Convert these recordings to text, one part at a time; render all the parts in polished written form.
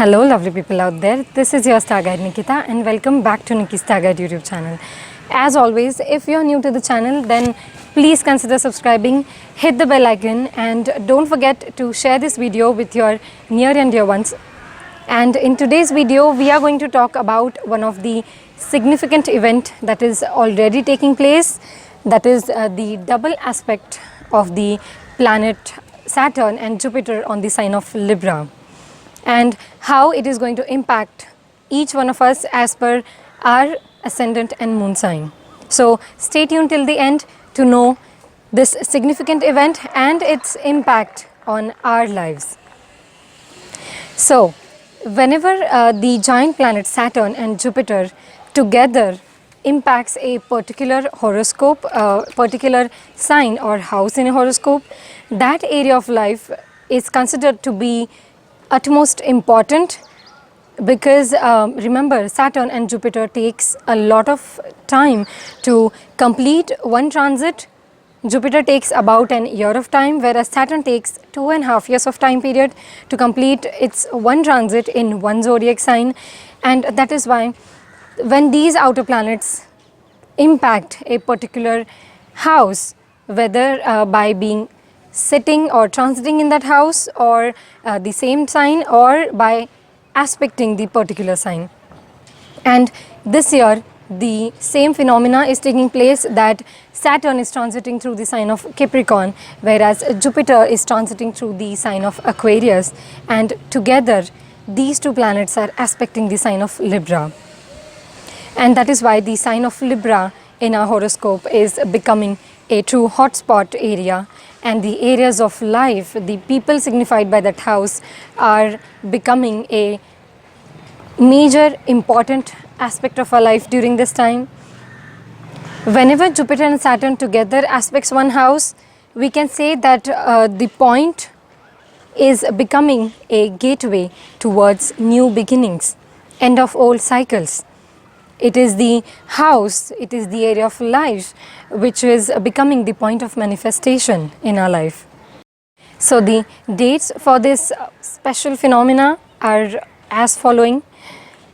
Hello lovely people out there, this is your Star Guide Nikita and welcome back to Nikki's Star Guide YouTube channel. As always, if you are new to the channel then please consider subscribing, hit the bell icon and don't forget to share this video with your near and dear ones. And in today's video we are going to talk about one of the significant event that is already taking place, that is the double aspect of the planet Saturn and Jupiter on the sign of Libra, and how it is going to impact each one of us as per our ascendant and moon sign. So stay tuned till the end to know this significant event and its impact on our lives. So whenever the giant planet Saturn and Jupiter together impacts a particular horoscope, particular sign or house in a horoscope, that area of life is considered to be utmost important, because remember, Saturn and Jupiter takes a lot of time to complete one transit. Jupiter takes about an year of time, whereas Saturn takes 2.5 years of time period to complete its one transit in one zodiac sign. And that is why when these outer planets impact a particular house, whether by being sitting or transiting in that house or the same sign, or by aspecting the particular sign. And this year the same phenomena is taking place, that Saturn is transiting through the sign of Capricorn, whereas Jupiter is transiting through the sign of Aquarius, and together these two planets are aspecting the sign of Libra. And that is why the sign of Libra in our horoscope is becoming a true hotspot area, and the areas of life, the people signified by that house, are becoming a major important aspect of our life during this time. Whenever Jupiter and Saturn together aspects one house, we can say that the point is becoming a gateway towards new beginnings, end of old cycles. It is the house, it is the area of life which is becoming the point of manifestation in our life. So the dates for this special phenomena are as following.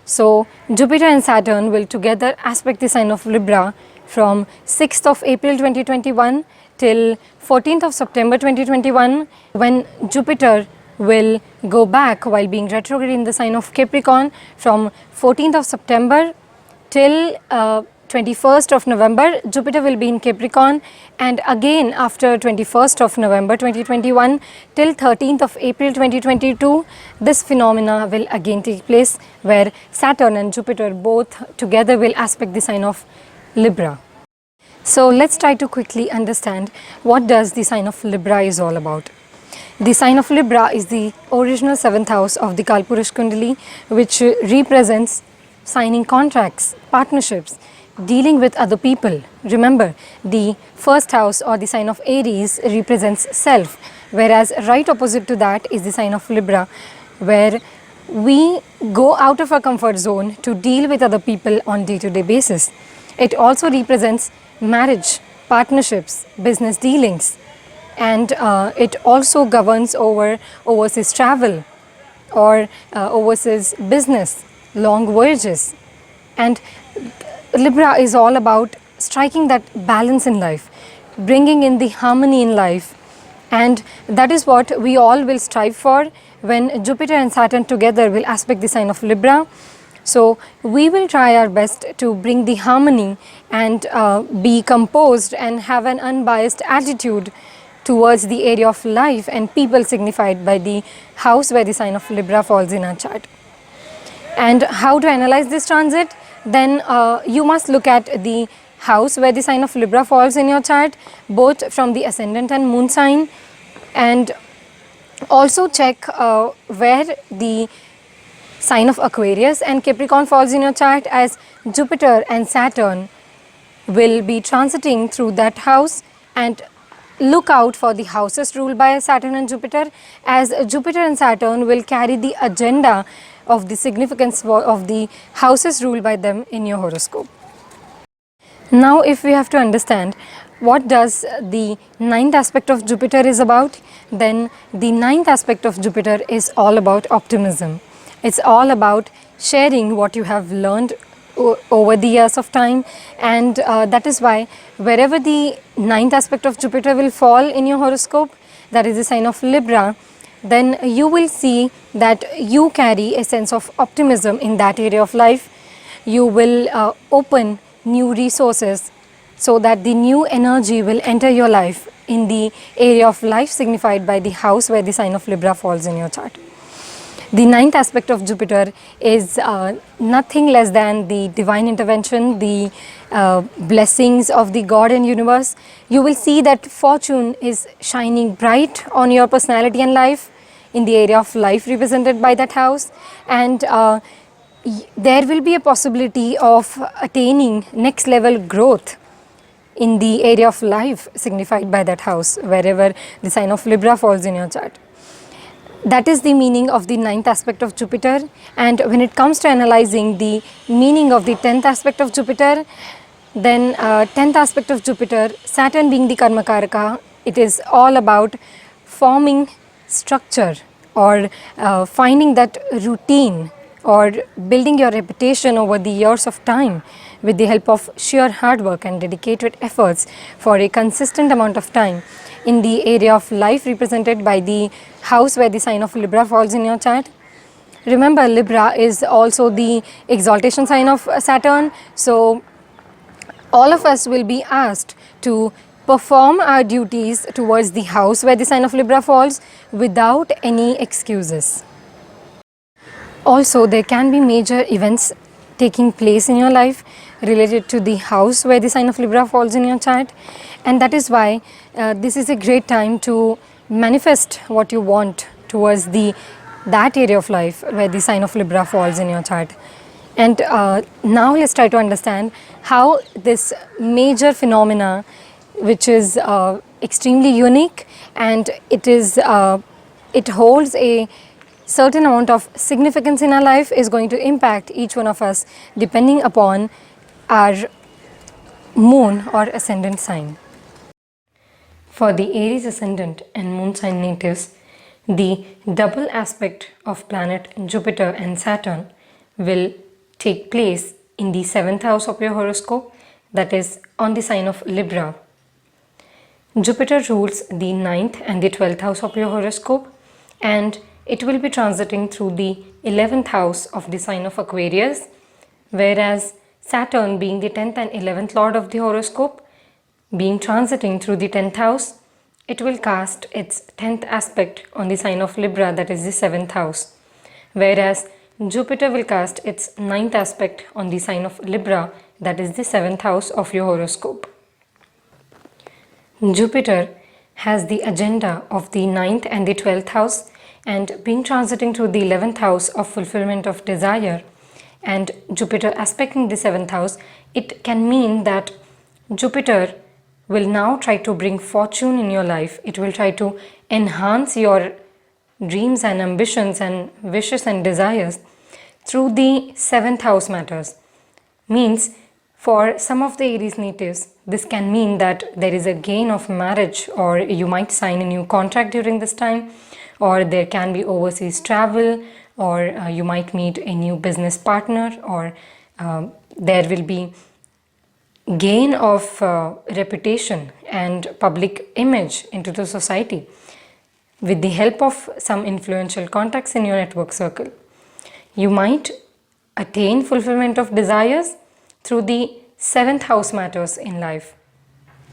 So Jupiter and Saturn will together aspect the sign of Libra from 6th of April 2021 till 14th of September 2021, when Jupiter will go back while being retrograde in the sign of Capricorn from 14th of September till 21st of November. Jupiter will be in Capricorn, and again after 21st of November 2021 till 13th of April 2022, this phenomena will again take place, where Saturn and Jupiter both together will aspect the sign of Libra. So let's try to quickly understand what does the sign of Libra is all about. The sign of Libra is the original 7th house of the Kalpurusha Kundali, which represents signing contracts, partnerships, dealing with other people. Remember, the first house or the sign of Aries represents self, whereas right opposite to that is the sign of Libra, where we go out of our comfort zone to deal with other people on day-to-day basis. It also represents marriage, partnerships, business dealings, and it also governs over overseas travel or overseas business, long voyages. And Libra is all about striking that balance in life, bringing in the harmony in life, and that is what we all will strive for when Jupiter and Saturn together will aspect the sign of Libra. So we will try our best to bring the harmony and be composed and have an unbiased attitude towards the area of life and people signified by the house where the sign of Libra falls in our chart. And how to analyze this transit? Then you must look at the house where the sign of Libra falls in your chart, both from the ascendant and moon sign, and also check where the sign of Aquarius and Capricorn falls in your chart, as Jupiter and Saturn will be transiting through that house. And look out for the houses ruled by Saturn and Jupiter, as Jupiter and Saturn will carry the agenda of the significance of the houses ruled by them in your horoscope. Now if we have to understand what does the ninth aspect of Jupiter is about, then the ninth aspect of Jupiter is all about optimism. It's all about sharing what you have learned over the years of time, and that is why wherever the ninth aspect of Jupiter will fall in your horoscope, that is the sign of Libra, then you will see that you carry a sense of optimism in that area of life. You will open new resources so that the new energy will enter your life in the area of life signified by the house where the sign of Libra falls in your chart. The ninth aspect of Jupiter is nothing less than the divine intervention, the blessings of the God and universe. You will see that fortune is shining bright on your personality and life in the area of life represented by that house, and there will be a possibility of attaining next level growth in the area of life signified by that house wherever the sign of Libra falls in your chart. That is the meaning of the ninth aspect of Jupiter. And when it comes to analyzing the meaning of the 10th aspect of Jupiter, then 10th aspect of Jupiter, Saturn being the Karmakaraka, it is all about forming structure or finding that routine or building your reputation over the years of time with the help of sheer hard work and dedicated efforts for a consistent amount of time in the area of life represented by the house where the sign of Libra falls in your chart. Remember, Libra is also the exaltation sign of Saturn, so all of us will be asked to perform our duties towards the house where the sign of Libra falls without any excuses. Also, there can be major events taking place in your life related to the house where the sign of Libra falls in your chart, and that is why this is a great time to manifest what you want towards that area of life where the sign of Libra falls in your chart. And now let's try to understand how this major phenomena, which is extremely unique, and it holds a certain amount of significance in our life, is going to impact each one of us depending upon our moon or ascendant sign. For the Aries ascendant and moon sign natives, the double aspect of planet Jupiter and Saturn will take place in the 7th house of your horoscope, that is on the sign of Libra. Jupiter rules the 9th and the 12th house of your horoscope, and it will be transiting through the 11th house of the sign of Aquarius, whereas Saturn, being the 10th and 11th lord of the horoscope, being transiting through the 10th house, it will cast its 10th aspect on the sign of Libra, that is the 7th house, whereas Jupiter will cast its 9th aspect on the sign of Libra, that is the 7th house of your horoscope. Jupiter has the agenda of the 9th and the 12th house, and being transiting through the 11th house of fulfillment of desire, and Jupiter aspecting the 7th house, it can mean that Jupiter will now try to bring fortune in your life. It will try to enhance your dreams and ambitions and wishes and desires through the 7th house matters. Means for some of the Aries natives, this can mean that there is a gain of marriage, or you might sign a new contract during this time, or there can be overseas travel, or you might meet a new business partner, or there will be gain of reputation and public image into the society with the help of some influential contacts in your network circle. You might attain fulfillment of desires through the 7th house matters in life.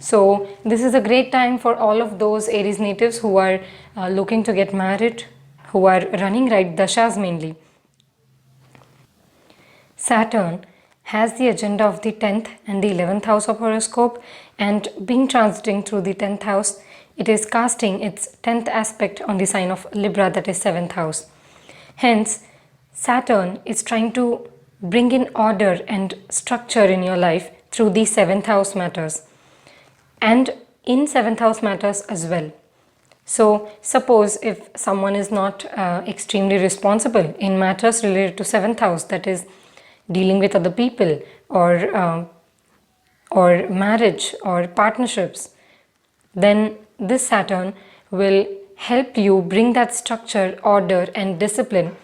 So this is a great time for all of those Aries natives who are looking to get married, who are running right dashas mainly. Saturn has the agenda of the 10th and the 11th house of horoscope, and being transiting through the 10th house, it is casting its 10th aspect on the sign of Libra, that is 7th house. Hence, Saturn is trying to bring in order and structure in your life through the 7th house matters, and in 7th house matters as well. So suppose if someone is not extremely responsible in matters related to 7th house, that is dealing with other people, or marriage or partnerships, then this Saturn will help you bring that structure, order and discipline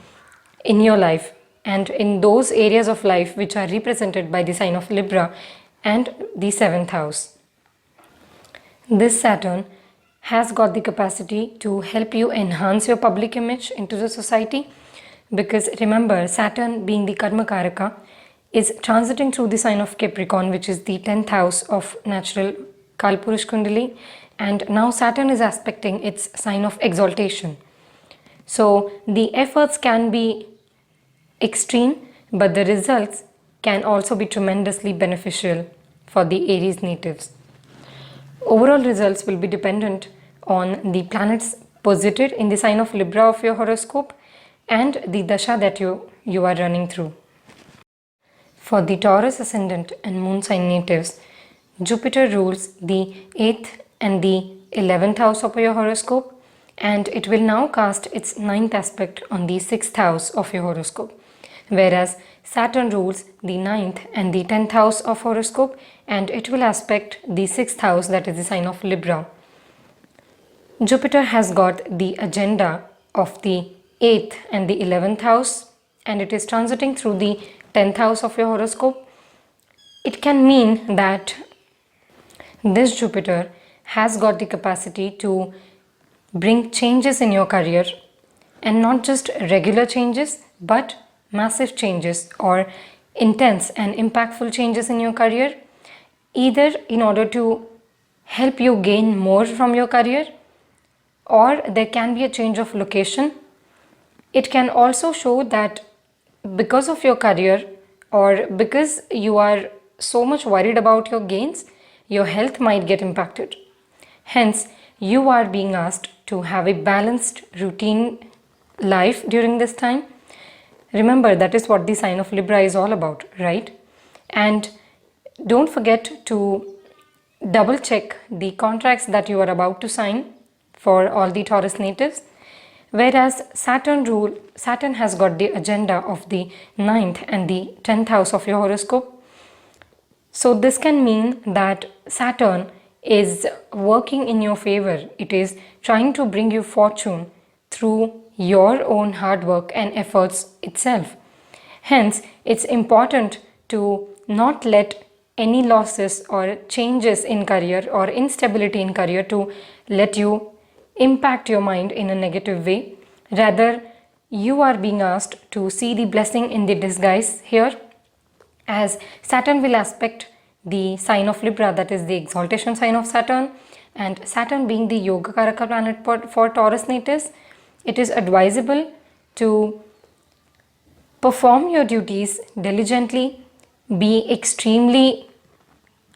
in your life and in those areas of life which are represented by the sign of Libra and the 7th house. This Saturn has got the capacity to help you enhance your public image into the society, because remember, Saturn being the Karma Karaka is transiting through the sign of Capricorn, which is the 10th house of natural Kalpurush Kundali, and now Saturn is aspecting its sign of exaltation. So the efforts can be extreme, but the results can also be tremendously beneficial for the Aries natives. Overall results will be dependent on the planets posited in the sign of Libra of your horoscope and the dasha that you are running through. For the Taurus ascendant and moon sign natives, Jupiter rules the 8th and the 11th house of your horoscope, and it will now cast its 9th aspect on the 6th house of your horoscope, whereas Saturn rules the 9th and the 10th house of horoscope, and it will aspect the 6th house, that is the sign of Libra. Jupiter has got the agenda of the 8th and the 11th house, and it is transiting through the 10th house of your horoscope. It can mean that this Jupiter has got the capacity to bring changes in your career, and not just regular changes but massive changes or intense and impactful changes in your career, either in order to help you gain more from your career, or there can be a change of location. It can also show that because of your career or because you are so much worried about your gains, your health might get impacted. Hence, you are being asked to have a balanced routine life during this time. Remember, that is what the sign of Libra is all about, right? And don't forget to double check the contracts that you are about to sign for all the Taurus natives. Whereas Saturn has got the agenda of the 9th and the 10th house of your horoscope. So this can mean that Saturn is working in your favor. It is trying to bring you fortune through your own hard work and efforts itself. Hence, it's important to not let any losses or changes in career or instability in career to let you impact your mind in a negative way. Rather, you are being asked to see the blessing in the disguise here, as Saturn will aspect the sign of Libra, that is the exaltation sign of Saturn, and Saturn being the Yoga Karaka planet for Taurus natives, it is advisable to perform your duties diligently, be extremely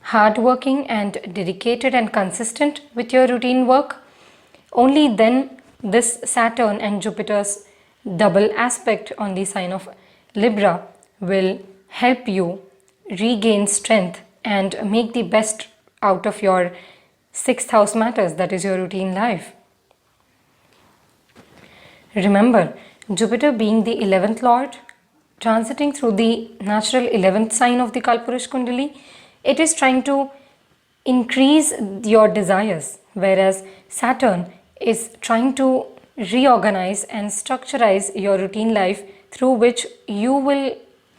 hardworking and dedicated and consistent with your routine work. Only then this Saturn and Jupiter's double aspect on the sign of Libra will help you regain strength and make the best out of your 6th house matters, that is your routine life. Remember, Jupiter being the 11th lord, transiting through the natural 11th sign of the Kalpurush Kundali, it is trying to increase your desires, whereas Saturn is trying to reorganize and structurize your routine life, through which you will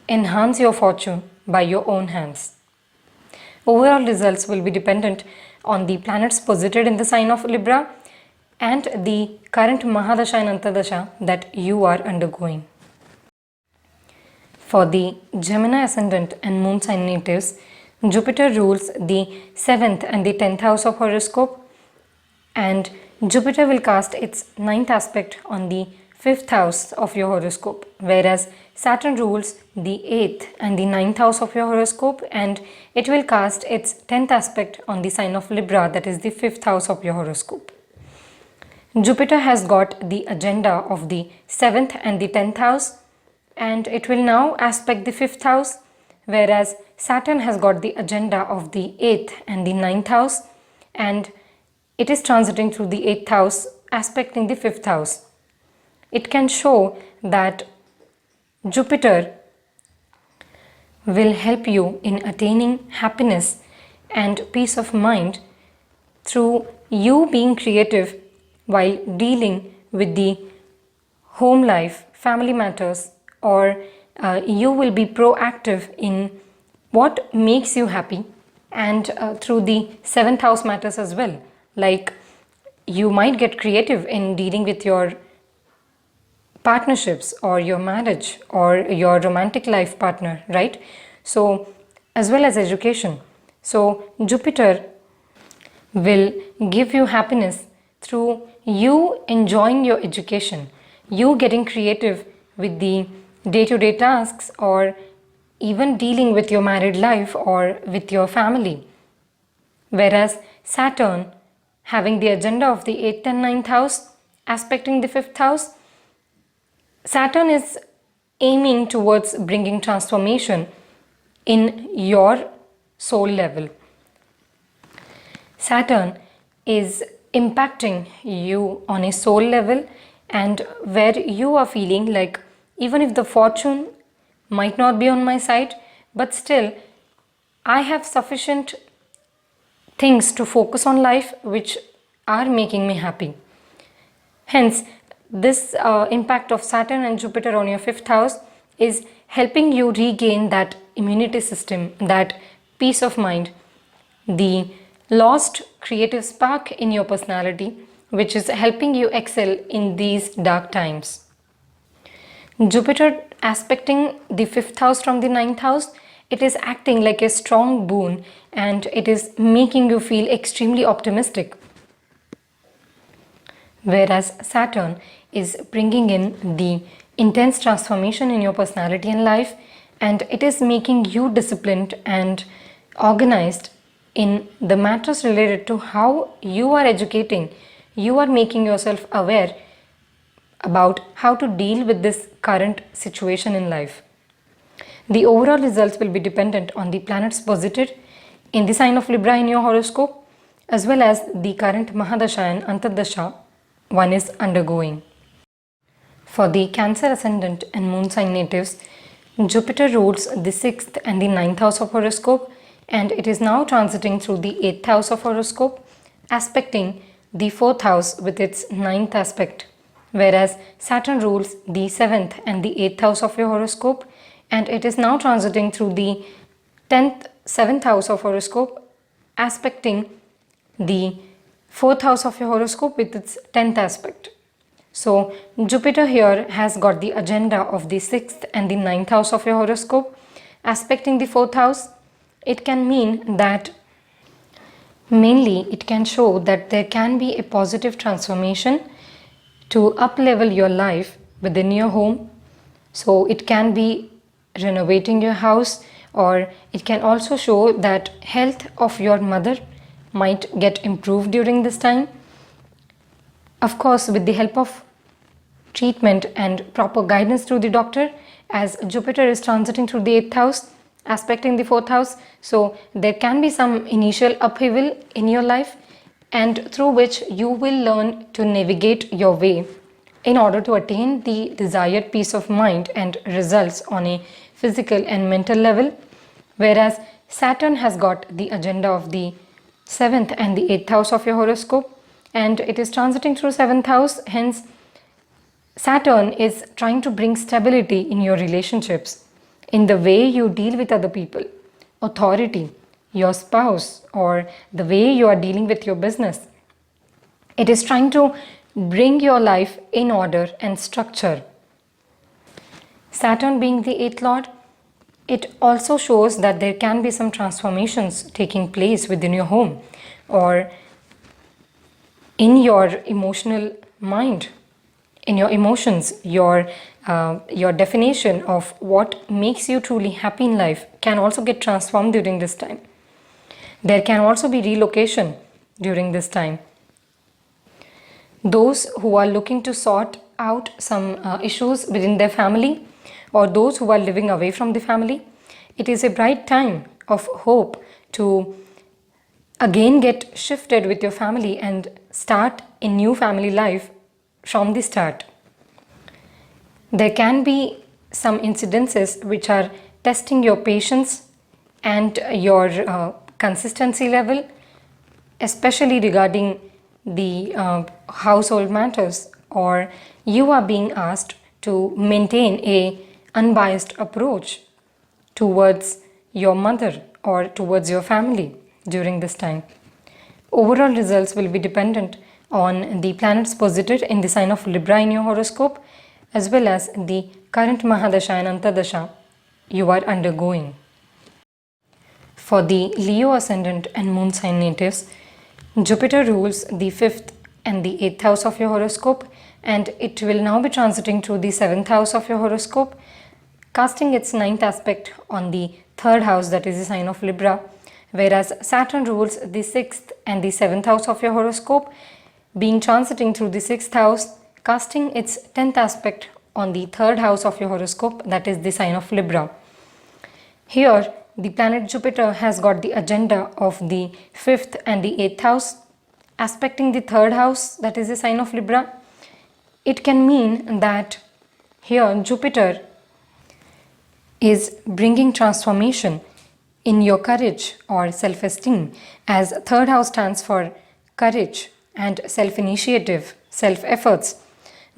enhance your fortune by your own hands. Overall results will be dependent on the planets posited in the sign of Libra and the current Mahadasha and Antardasha that you are undergoing. For the Gemini ascendant and moon sign natives, Jupiter rules the 7th and the 10th house of horoscope, and Jupiter will cast its 9th aspect on the 5th house of your horoscope, whereas Saturn rules the 8th and the 9th house of your horoscope, and it will cast its 10th aspect on the sign of Libra, that is the 5th house of your horoscope. Jupiter has got the agenda of the 7th and the 10th house, and it will now aspect the 5th house, whereas Saturn has got the agenda of the 8th and the 9th house, and it is transiting through the 8th house, aspecting the 5th house. It can show that Jupiter will help you in attaining happiness and peace of mind through you being creative while dealing with the home life, family matters, or you will be proactive in what makes you happy, and through the seventh house matters as well. Like, you might get creative in dealing with your partnerships or your marriage or your romantic life partner, right? So, as well as education. So, Jupiter will give you happiness through you enjoying your education, you getting creative with the day-to-day tasks, or even dealing with your married life or with your family. Whereas Saturn, having the agenda of the 8th and ninth house, aspecting the 5th house, Saturn is aiming towards bringing transformation in your soul level. Saturn is impacting you on a soul level, and where you are feeling like, even if the fortune might not be on my side, but still I have sufficient things to focus on life which are making me happy. Hence, this impact of Saturn and Jupiter on your 5th house is helping you regain that immunity system, that peace of mind, the lost creative spark in your personality, which is helping you excel in these dark times. Jupiter aspecting the 5th house from the ninth house, it is acting like a strong boon, and it is making you feel extremely optimistic. Whereas Saturn is bringing in the intense transformation in your personality and life, and it is making you disciplined and organized in the matters related to how you are educating, you are making yourself aware about how to deal with this current situation in life. The overall results will be dependent on the planets posited in the sign of Libra in your horoscope, as well as the current Mahadasha and Antardasha one is undergoing. For the Cancer ascendant and moon sign natives, Jupiter rules the 6th and the 9th house of horoscope, and it is now transiting through the 8th house of horoscope, aspecting the 4th house with its 9th aspect, whereas Saturn rules the 7th and the 8th house of your horoscope, and it is now transiting through the 10th, 7th house of horoscope, aspecting the 4th house of your horoscope with its 10th aspect. So Jupiter here has got the agenda of the 6th and the 9th house of your horoscope, aspecting the 4th house. It can mean that mainly it can show that there can be a positive transformation to up level your life within your home. So it can be renovating your house, or it can also show that health of your mother might get improved during this time. Of course, with the help of treatment and proper guidance through the doctor, as Jupiter is transiting through the 8th house, aspecting the 4th house. So there can be some initial upheaval in your life, and through which you will learn to navigate your way in order to attain the desired peace of mind and results on a physical and mental level. Whereas Saturn has got the agenda of the 7th and the 8th house of your horoscope, and it is transiting through 7th house. Hence, Saturn is trying to bring stability in your relationships, in the way you deal with other people, authority, your spouse, or the way you are dealing with your business. It is trying to bring your life in order and structure. Saturn being the 8th lord, it also shows that there can be some transformations taking place within your home or in your emotional mind, in your emotions. Your definition of what makes you truly happy in life can also get transformed during this time. There can also be relocation during this time. Those who are looking to sort out some issues within their family, or those who are living away from the family, it is a bright time of hope to again get shifted with your family and start a new family life from the start. There can be some incidences which are testing your patience and your consistency level, especially regarding the household matters, or you are being asked to maintain a unbiased approach towards your mother or towards your family during this time. Overall results will be dependent on the planets posited in the sign of Libra in your horoscope, as well as the current Mahadasha and Antardasha you are undergoing. For the Leo ascendant and moon sign natives, Jupiter rules the 5th and the 8th house of your horoscope, and it will now be transiting through the 7th house of your horoscope, casting its 9th aspect on the 3rd house, that is the sign of Libra, whereas Saturn rules the 6th and the 7th house of your horoscope, being transiting through the 6th house, casting its 10th aspect on the 3rd house of your horoscope, that is the sign of Libra. Here, the planet Jupiter has got the agenda of the 5th and the 8th house, aspecting the 3rd house, that is the sign of Libra. It can mean that here Jupiter is bringing transformation in your courage or self-esteem, as 3rd house stands for courage and self-initiative, self-efforts.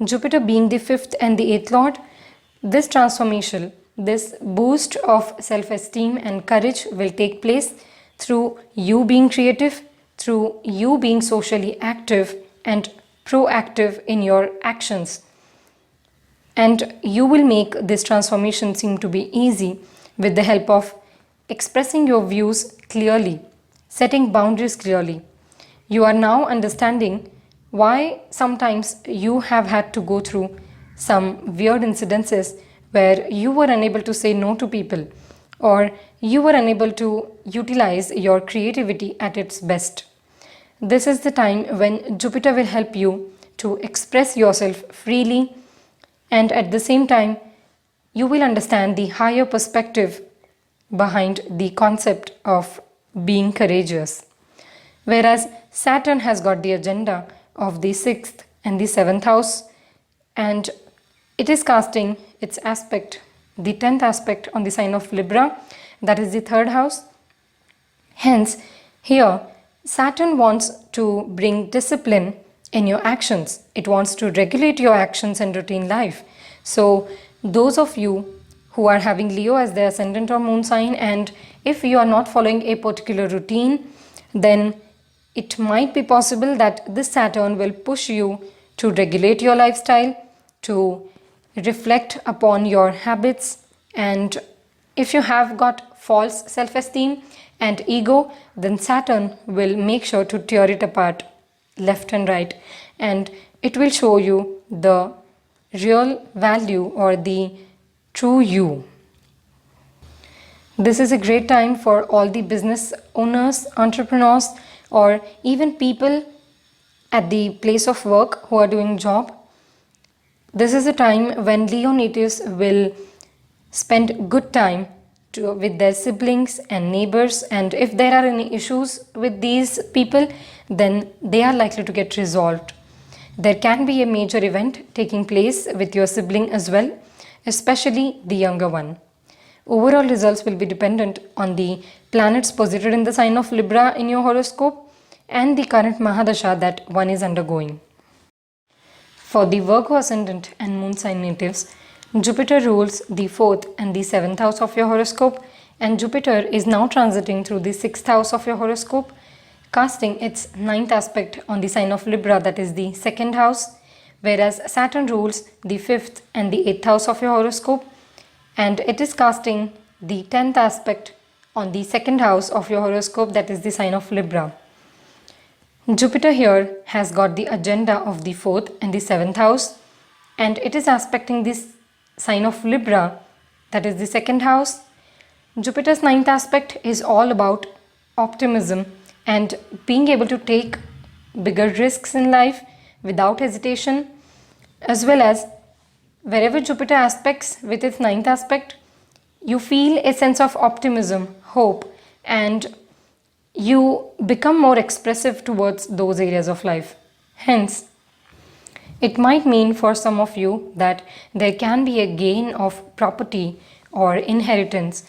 Jupiter being the 5th and the 8th lord, this transformation, this boost of self-esteem and courage will take place through you being creative, through you being socially active and proactive in your actions. And you will make this transformation seem to be easy with the help of expressing your views clearly, setting boundaries clearly. You are now understanding why sometimes you have had to go through some weird incidences where you were unable to say no to people, or you were unable to utilize your creativity at its best. This is the time when Jupiter will help you to express yourself freely, and at the same time you will understand the higher perspective behind the concept of being courageous. Whereas Saturn has got the agenda of the 6th and the 7th house, and it is casting its aspect, the 10th aspect on the sign of Libra, that is the 3rd house. Hence, here Saturn wants to bring discipline in your actions. It wants to regulate your actions and routine life. So those of you who are having Leo as their ascendant or moon sign, and if you are not following a particular routine, then it might be possible that this Saturn will push you to regulate your lifestyle, to reflect upon your habits, and if you have got false self-esteem and ego, then Saturn will make sure to tear it apart left and right, and it will show you the real value or the true you. This is a great time for all the business owners, entrepreneurs, or even people at the place of work who are doing job. This is a time when Leo natives will spend good time with their siblings and neighbors, and if there are any issues with these people, then they are likely to get resolved. There can be a major event taking place with your sibling as well, especially the younger one. Overall results will be dependent on the planets posited in the sign of Libra in your horoscope and the current Mahadasha that one is undergoing. For the Virgo ascendant and moon sign natives, Jupiter rules the 4th and the 7th house of your horoscope, and Jupiter is now transiting through the 6th house of your horoscope, casting its 9th aspect on the sign of Libra, that is the 2nd house, whereas Saturn rules the 5th and the 8th house of your horoscope, and it is casting the 10th aspect on the 2nd house of your horoscope, that is the sign of Libra. Jupiter here has got the agenda of the 4th and the 7th house, and it is aspecting this sign of Libra, that is the 2nd house. Jupiter's 9th aspect is all about optimism and being able to take bigger risks in life without hesitation, as well as wherever Jupiter aspects with its 9th aspect, you feel a sense of optimism, hope, and you become more expressive towards those areas of life. Hence, it might mean for some of you that there can be a gain of property or inheritance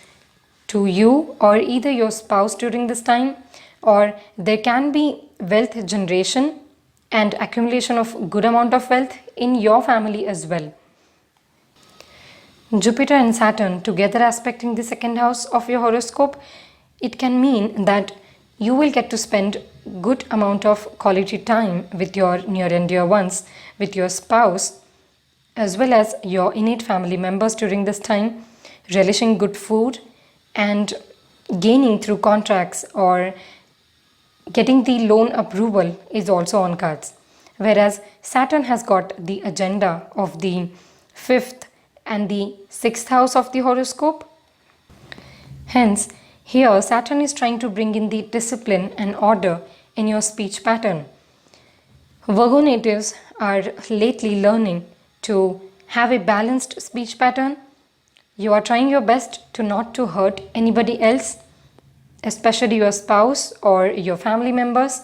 to you or either your spouse during this time, or there can be wealth generation and accumulation of good amount of wealth in your family as well. Jupiter and Saturn together aspecting the second house of your horoscope, it can mean that you will get to spend good amount of quality time with your near and dear ones, with your spouse, as well as your innate family members during this time, relishing good food and gaining through contracts or getting the loan approval is also on cards. Whereas Saturn has got the agenda of the fifth and the sixth house of the horoscope. Hence, here Saturn is trying to bring in the discipline and order in your speech pattern. Virgo natives are lately learning to have a balanced speech pattern. You are trying your best to not to hurt anybody else, especially your spouse or your family members.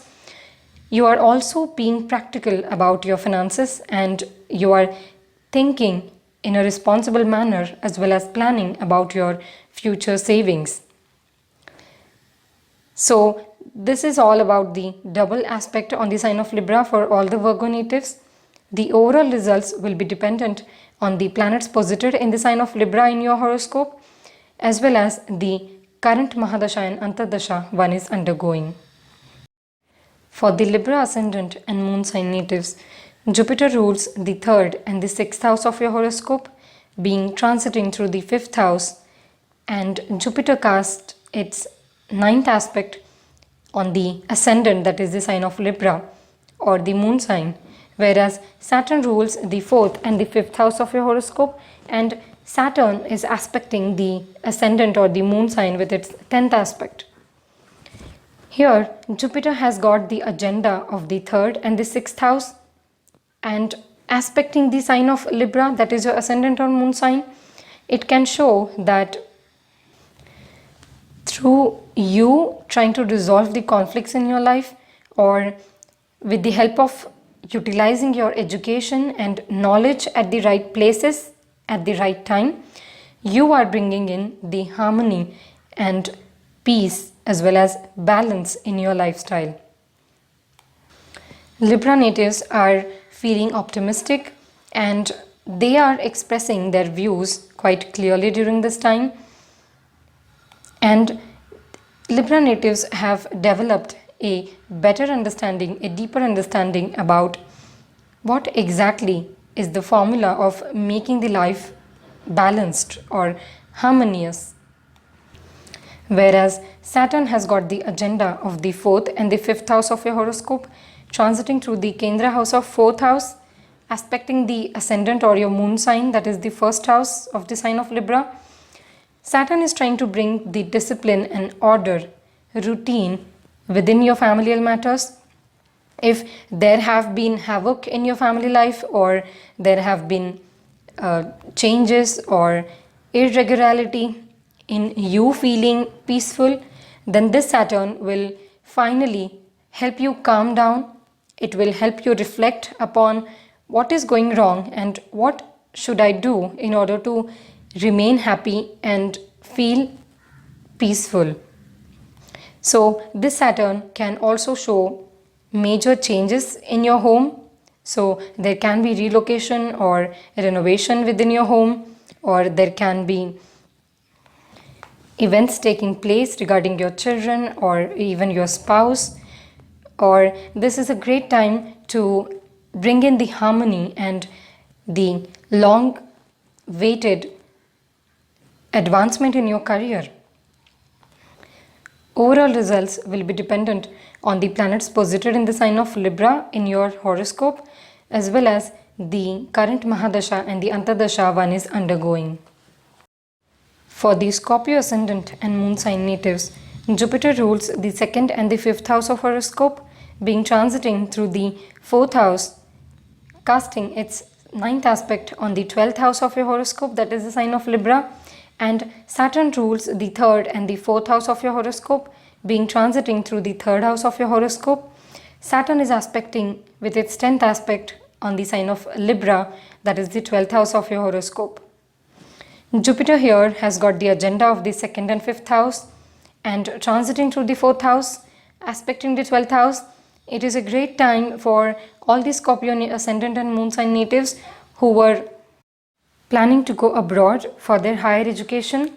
You are also being practical about your finances and you are thinking in a responsible manner as well as planning about your future savings. So this is all about the double aspect on the sign of Libra for all the Virgo natives. The overall results will be dependent on the planets posited in the sign of Libra in your horoscope as well as the current Mahadasha and Antardasha one is undergoing. For the Libra ascendant and moon sign natives, Jupiter rules the third and the sixth house of your horoscope, being transiting through the fifth house, and Jupiter casts its ninth aspect on the ascendant, that is the sign of Libra or the moon sign, whereas Saturn rules the fourth and the fifth house of your horoscope, and Saturn is aspecting the ascendant or the moon sign with its 10th aspect. Here, Jupiter has got the agenda of the third and the sixth house and aspecting the sign of Libra, that is your ascendant or moon sign. It can show that through you trying to resolve the conflicts in your life or with the help of utilizing your education and knowledge at the right places at the right time, you are bringing in the harmony and peace as well as balance in your lifestyle. Libra natives are feeling optimistic and they are expressing their views quite clearly during this time. And Libra natives have developed a better understanding, a deeper understanding about what exactly is the formula of making the life balanced or harmonious. Whereas Saturn has got the agenda of the fourth and the fifth house of your horoscope, transiting through the Kendra house of fourth house, aspecting the ascendant or your moon sign, that is the first house of the sign of Libra. Saturn is trying to bring the discipline and order, routine within your familial matters. If there have been havoc in your family life or there have been changes or irregularity in you feeling peaceful, then this Saturn will finally help you calm down. It will help you reflect upon what is going wrong and what should I do in order to remain happy and feel peaceful. So this Saturn can also show major changes in your home. So there can be relocation or renovation within your home, or there can be events taking place regarding your children or even your spouse, or this is a great time to bring in the harmony and the long waited advancement in your career. Overall results will be dependent on the planets posited in the sign of Libra in your horoscope as well as the current Mahadasha and the Antardasha one is undergoing. For the Scorpio ascendant and moon sign natives, Jupiter rules the second and the fifth house of horoscope, being transiting through the fourth house, casting its ninth aspect on the 12th house of your horoscope, that is the sign of Libra, and Saturn rules the third and the fourth house of your horoscope, being transiting through the third house of your horoscope. Saturn is aspecting with its 10th aspect on the sign of Libra, that is the 12th house of your horoscope. Jupiter here has got the agenda of the second and fifth house and transiting through the fourth house, aspecting the 12th house. It is a great time for all the Scorpio ascendant and moon sign natives who were planning to go abroad for their higher education.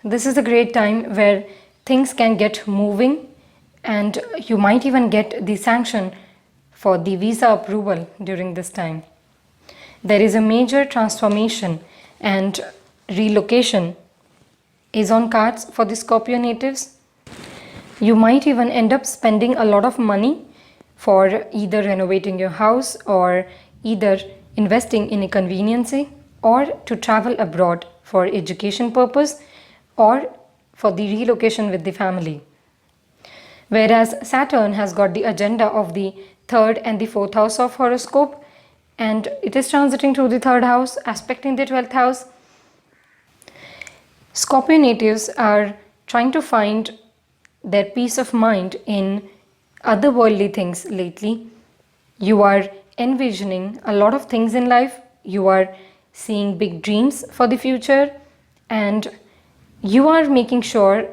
This is a great time where things can get moving and you might even get the sanction for the visa approval during this time. There is a major transformation and relocation is on cards for the Scorpio natives. You might even end up spending a lot of money for either renovating your house or either investing in a conveniency or to travel abroad for education purpose or for the relocation with the family. Whereas Saturn has got the agenda of the third and the fourth house of horoscope, and it is transiting through the third house, aspecting the 12th house. Scorpio natives are trying to find their peace of mind in otherworldly things lately. You are envisioning a lot of things in life, you are seeing big dreams for the future, and you are making sure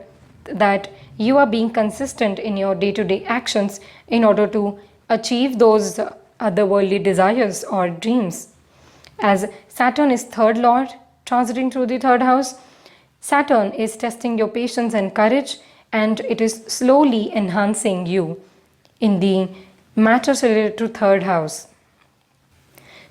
that you are being consistent in your day-to-day actions in order to achieve those otherworldly desires or dreams. As Saturn is third lord transiting through the third house, Saturn is testing your patience and courage, and it is slowly enhancing you in the matters related to third house.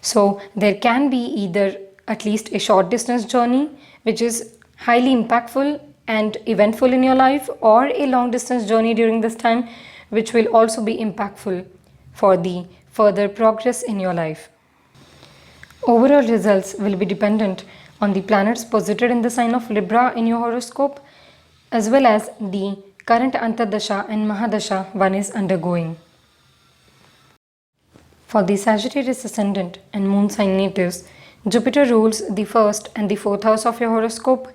So there can be either at least a short distance journey which is highly impactful and eventful in your life, or a long distance journey during this time which will also be impactful for the further progress in your life. Overall results will be dependent on the planets posited in the sign of Libra in your horoscope, as well as the current Antardasha and Mahadasha one is undergoing. For the Sagittarius ascendant and moon sign natives, Jupiter rules the first and the fourth house of your horoscope,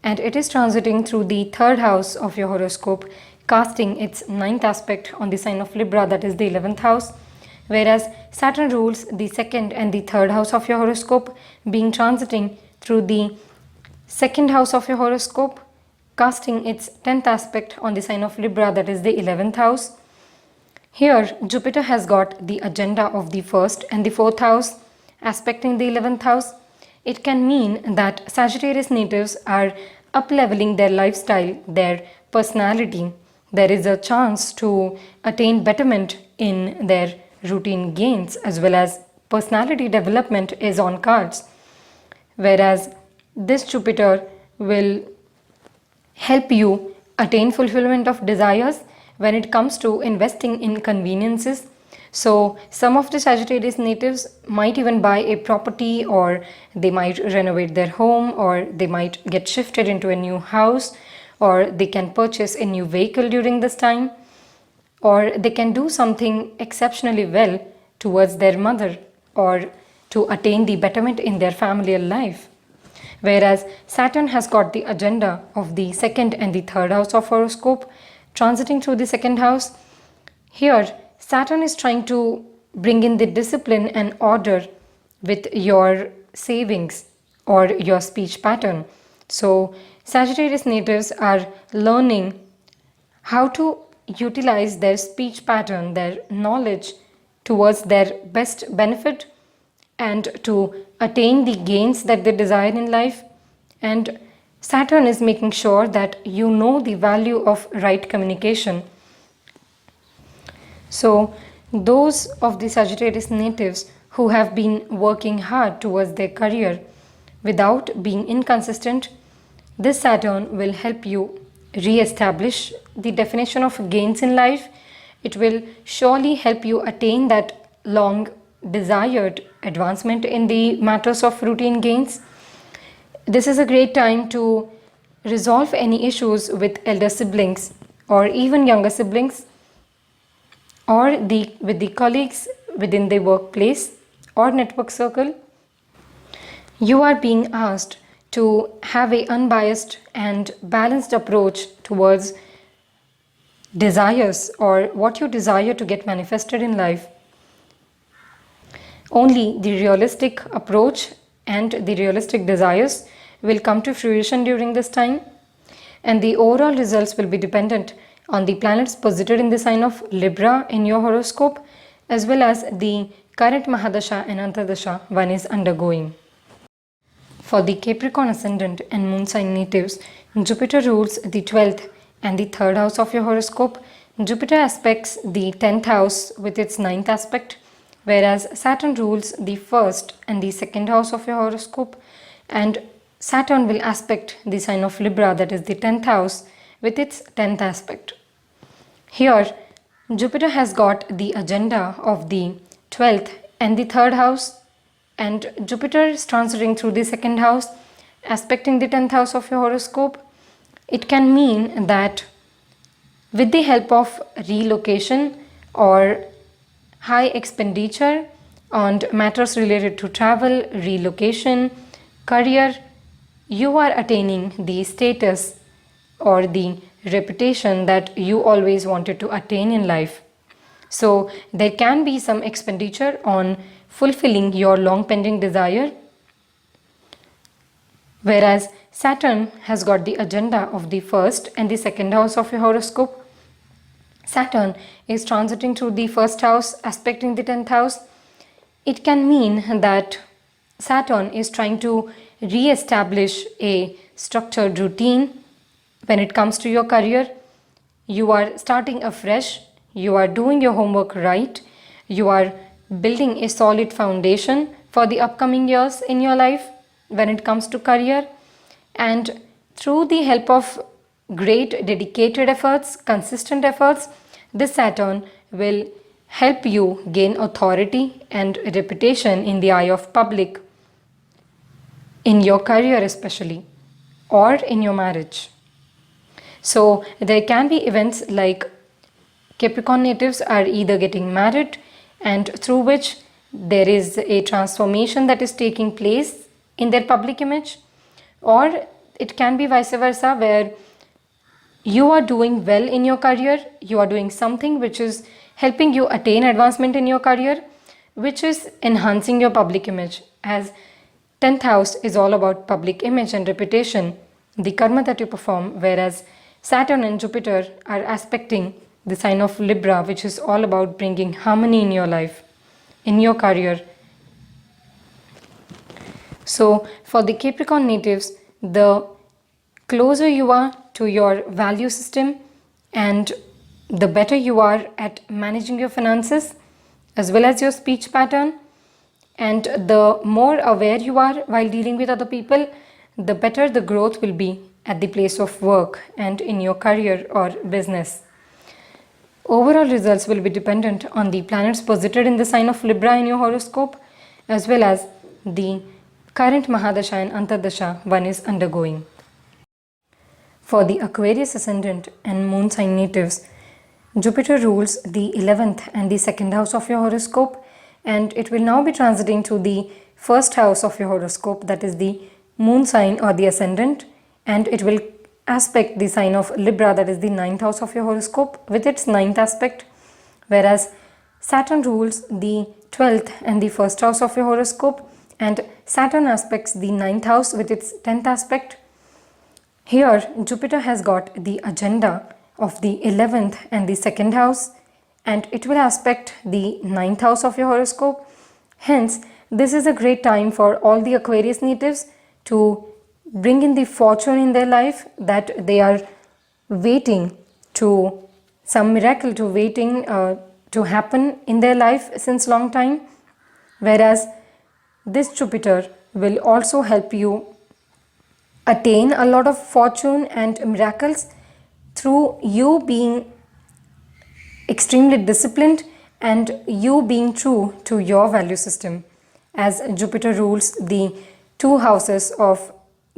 and it is transiting through the third house of your horoscope, casting its ninth aspect on the sign of Libra, that is the 11th house, whereas Saturn rules the second and the third house of your horoscope, being transiting through the second house of your horoscope, casting its 10th aspect on the sign of Libra, that is the 11th house. Here, Jupiter has got the agenda of the first and the fourth house, aspecting the 11th house. It can mean that Sagittarius natives are up-leveling their lifestyle, their personality. There is a chance to attain betterment in their routine gains, as well as personality development is on cards. Whereas this Jupiter will help you attain fulfillment of desires when it comes to investing in conveniences. So some of the Sagittarius natives might even buy a property, or they might renovate their home, or they might get shifted into a new house, or they can purchase a new vehicle during this time, or they can do something exceptionally well towards their mother or to attain the betterment in their familial life. Whereas Saturn has got the agenda of the second and the third house of horoscope, transiting through the second house. Here, Saturn is trying to bring in the discipline and order with your savings or your speech pattern. So, Sagittarius natives are learning how to utilize their speech pattern, their knowledge towards their best benefit and to attain the gains that they desire in life. And Saturn is making sure that you know the value of right communication. So those of the Sagittarius natives who have been working hard towards their career without being inconsistent, this Saturn will help you re-establish the definition of gains in life. It will surely help you attain that long desired advancement in the matters of routine gains. This is a great time to resolve any issues with elder siblings or even younger siblings, or with the colleagues within the workplace or network circle. You are being asked to have an unbiased and balanced approach towards desires or what you desire to get manifested in life. Only the realistic approach and the realistic desires will come to fruition during this time, and the overall results will be dependent on the planets posited in the sign of Libra in your horoscope, as well as the current Mahadasha and Antardasha one is undergoing. For the Capricorn ascendant and moon sign natives, Jupiter rules the 12th and the 3rd house of your horoscope. Jupiter aspects the 10th house with its ninth aspect, whereas Saturn rules the 1st and the 2nd house of your horoscope, and Saturn will aspect the sign of Libra, that is the 10th house, with its 10th aspect. Here, Jupiter has got the agenda of the 12th and the 3rd house, and Jupiter is transiting through the 2nd house, aspecting the 10th house of your horoscope. It can mean that with the help of relocation or high expenditure on matters related to travel, relocation, career, you are attaining the status or the reputation that you always wanted to attain in life. So there can be some expenditure on fulfilling your long pending desire, whereas Saturn has got the agenda of the 1st and the 2nd house of your horoscope. Saturn is transiting through the 1st house, aspecting the 10th house. It can mean that Saturn is trying to re-establish a structured routine when it comes to your career. You are starting afresh, you are doing your homework right, you are building a solid foundation for the upcoming years in your life when it comes to career, and through the help of great dedicated efforts, consistent efforts, this Saturn will help you gain authority and reputation in the eye of public, in your career especially, or in your marriage. So there can be events like Capricorn natives are either getting married, and through which there is a transformation that is taking place in their public image, or it can be vice versa, where you are doing well in your career, you are doing something which is helping you attain advancement in your career, which is enhancing your public image, as 10th house is all about public image and reputation, the karma that you perform, whereas Saturn and Jupiter are aspecting the sign of Libra, which is all about bringing harmony in your life, in your career. So for the Capricorn natives, the closer you are to your value system and the better you are at managing your finances as well as your speech pattern, and the more aware you are while dealing with other people, the better the growth will be at the place of work and in your career or business. Overall results will be dependent on the planets posited in the sign of Libra in your horoscope, as well as the current Mahadasha and Antardasha one is undergoing. For the Aquarius ascendant and moon sign natives, Jupiter rules the 11th and the 2nd house of your horoscope, and it will now be transiting to the 1st house of your horoscope, that is the moon sign or the ascendant, and it will aspect the sign of Libra, that is the 9th house of your horoscope, with its 9th aspect, whereas Saturn rules the 12th and the 1st house of your horoscope, and Saturn aspects the 9th house with its 10th aspect. Here Jupiter has got the agenda of the 11th and the 2nd house, and it will aspect the 9th house of your horoscope. Hence, this is a great time for all the Aquarius natives to bring in the fortune in their life that they are waiting to, some miracle to waiting to happen in their life since long time, whereas this Jupiter will also help you attain a lot of fortune and miracles through you being extremely disciplined and you being true to your value system, as Jupiter rules the 2 houses of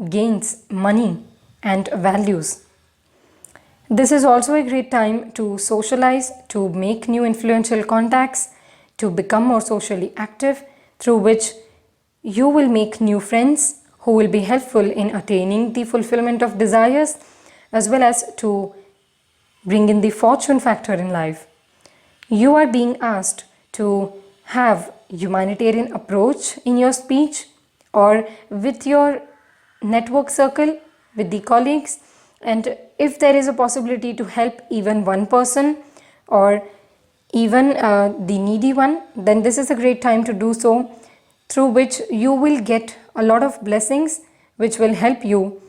gains, money and values. This is also a great time to socialize, to make new influential contacts, to become more socially active, through which you will make new friends who will be helpful in attaining the fulfillment of desires, as well as to bring in the fortune factor in life. You are being asked to have humanitarian approach in your speech or with your network circle, with the colleagues, and if there is a possibility to help even one person or even the needy one, then this is a great time to do so, through which you will get a lot of blessings which will help you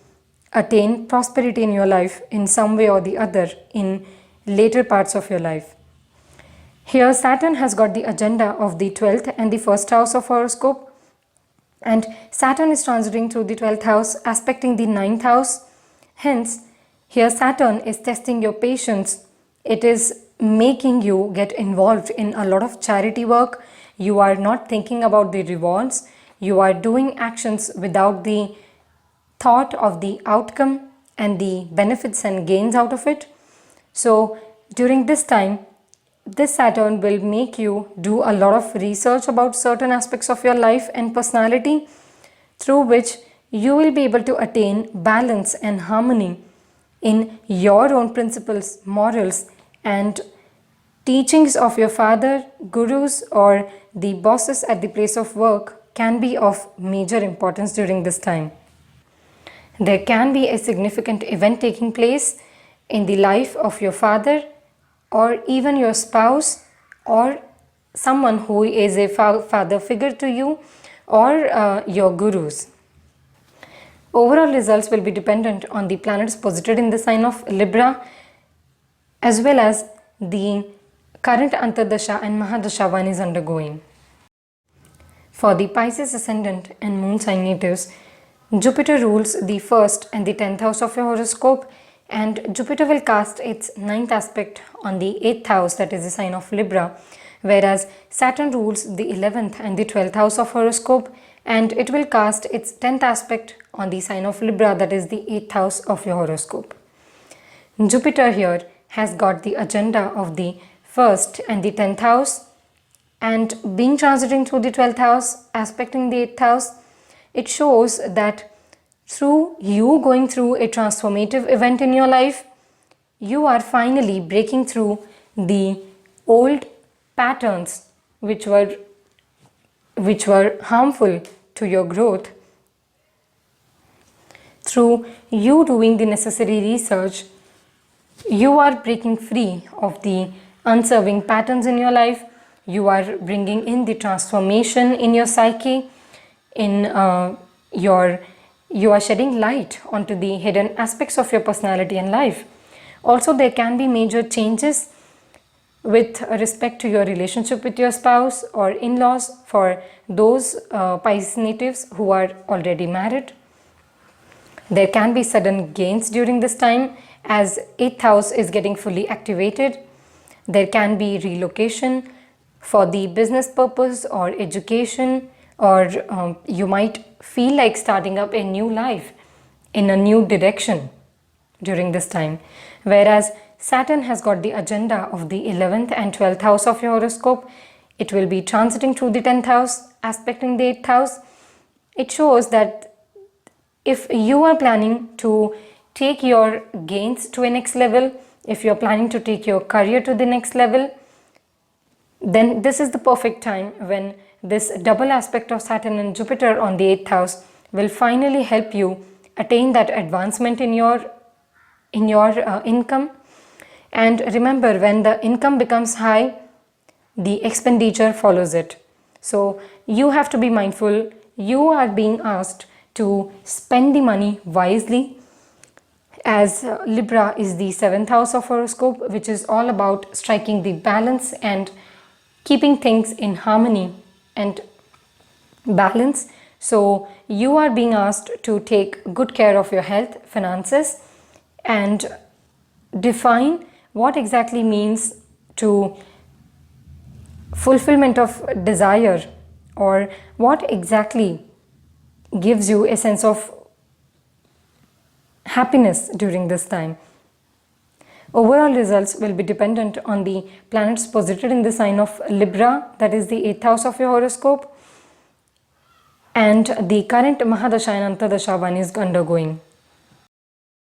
attain prosperity in your life in some way or the other in later parts of your life. Here Saturn has got the agenda of the 12th and the 1st house of horoscope, and Saturn is transiting through the 12th house, aspecting the 9th house. Hence, here Saturn is testing your patience. It is making you get involved in a lot of charity work. You are not thinking about the rewards. You are doing actions without the thought of the outcome and the benefits and gains out of it. So during this time, this Saturn will make you do a lot of research about certain aspects of your life and personality, through which you will be able to attain balance and harmony in your own principles, morals, and teachings of your father, gurus, or the bosses at the place of work can be of major importance during this time. There can be a significant event taking place in the life of your father, or even your spouse, or someone who is a father figure to you, or your gurus. Overall results will be dependent on the planets posited in the sign of Libra, as well as the current Antardasha and Mahadasha one is undergoing. For the Pisces ascendant and moon sign natives, Jupiter rules the 1st and the 10th house of your horoscope, and Jupiter will cast its 9th aspect on the 8th house, that is the sign of Libra, whereas Saturn rules the 11th and the 12th house of horoscope, and it will cast its 10th aspect on the sign of Libra, that is the 8th house of your horoscope. Jupiter here has got the agenda of the 1st and the 10th house, and being transiting through the 12th house, aspecting the 8th house, it shows that through you going through a transformative event in your life, you are finally breaking through the old patterns which were harmful to your growth. Through you doing the necessary research, you are breaking free of the unserving patterns in your life. You are bringing in the transformation in your psyche, you are shedding light onto the hidden aspects of your personality and life. Also, there can be major changes with respect to your relationship with your spouse or in-laws for those Pisces natives who are already married. There can be sudden gains during this time as 8th house is getting fully activated. There can be relocation for the business purpose or education, or you might feel like starting up a new life in a new direction during this time. Whereas Saturn has got the agenda of the 11th and 12th house of your horoscope. It will be transiting through the 10th house, aspecting the 8th house. It shows that if you are planning to take your gains to a next level, if you're planning to take your career to the next level, then this is the perfect time when this double aspect of Saturn and Jupiter on the 8th house will finally help you attain that advancement in your income. And remember, when the income becomes high, the expenditure follows it. So you have to be mindful. You are being asked to spend the money wisely, as Libra is the 7th house of horoscope, which is all about striking the balance and keeping things in harmony and balance. So you are being asked to take good care of your health, finances, and define what exactly means to fulfillment of desire, or what exactly gives you a sense of happiness during this time. Overall results will be dependent on the planets posited in the sign of Libra, that is the 8th house of your horoscope, and the current Mahadasha and Antardasha one is undergoing.